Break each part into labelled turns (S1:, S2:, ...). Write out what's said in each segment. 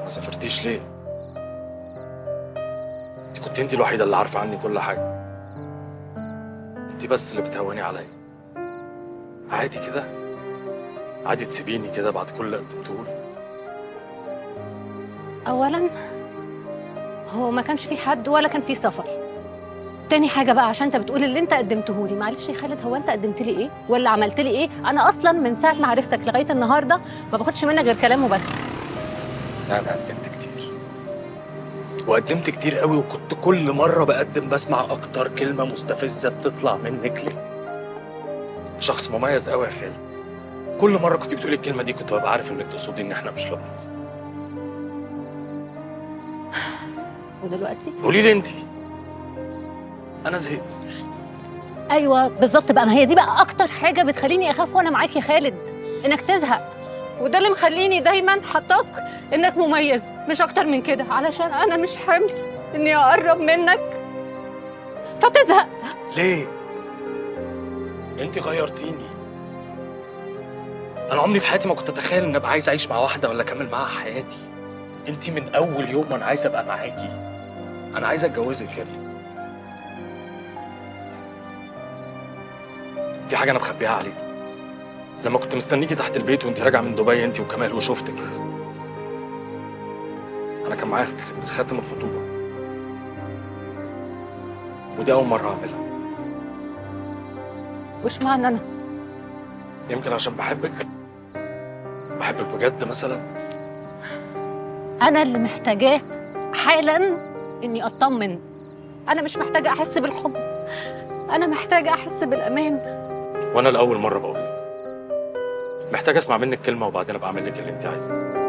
S1: ما سافرتيش ليه؟ انت كنت انت الوحيدة اللي عارفة عني كل حاجة. انت بس اللي بتهوني عليا. عادي كده؟ عادي تسيبيني كده بعد كل اللي قدمتهولك؟
S2: اولا هو ما كانش في حد ولا كان في سفر. تاني حاجه بقى، عشان انت بتقول اللي انت قدمته لي، معلش يا خالد، هو انت قدمت لي ايه ولا عملت لي ايه؟ انا اصلا من ساعه ما عرفتك لغايه النهارده ما باخدش منك غير كلامه بس.
S1: لا انا قدمت كتير وقدمت كتير قوي، وكنت كل مرة بقدم بسمع اكتر كلمة مستفزة بتطلع منك ليه؟ شخص مميز قوي يا خالد. كل مرة كنت بتقولي الكلمة دي كنت ببقى عارف انك تقصدي ان احنا مش لبعض.
S2: ودلوقتي
S1: قولي لي انت. انا زهقت.
S2: ايوه بالظبط بقى، ما هي دي بقى اكتر حاجه بتخليني اخاف وانا معاك يا خالد، انك تزهق. وده اللي مخليني دايما حطاك انك مميز، مش اكتر من كده، علشان انا مش حامل اني اقرب منك فتزهق.
S1: ليه؟ انت غيرتيني. انا عمري في حياتي ما كنت اتخيل ان ابقى عايز اعيش مع واحده ولا اكمل معاها حياتي. انت من اول يوم انا عايز ابقى معاكي. انا عايز اتجوزك يا ريم. في حاجه انا مخبيها عليكي. لما كنت مستنيكي تحت البيت وانت راجعه من دبي انت وكمال وشفتك، انا كان معايا خاتم الخطوبه، ودي اول مره اعملها.
S2: وش معنى انا؟
S1: يمكن عشان بحبك بجد مثلا.
S2: انا اللي محتاجاه حالا اني اطمن. انا مش محتاجه احس بالحب، انا محتاجه احس بالامان.
S1: وانا لاول مره بقول لك محتاج اسمع منك كلمه وبعدين ابقى اعمل لك اللي انت عايزاه.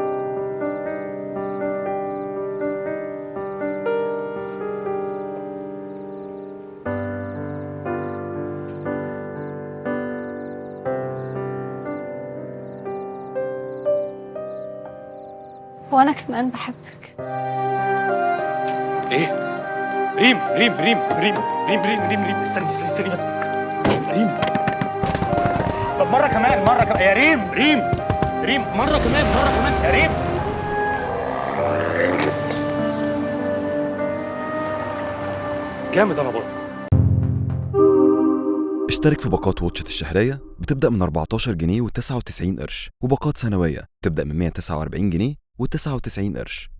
S2: وانا كمان بحبك.
S1: ايه؟ ريم ريم ريم ريم ريم ريم ريم ريم استني بس. ريم طب مرة كمان يا ريم ريم مرة كمان يا ريم. جامد انا برضه.
S3: اشترك في باقات واتشت الشهرية بتبدأ من 14 جنيه و99 قرش، وباقات سنوية بتبدأ من 149 جنيه و99 قرش.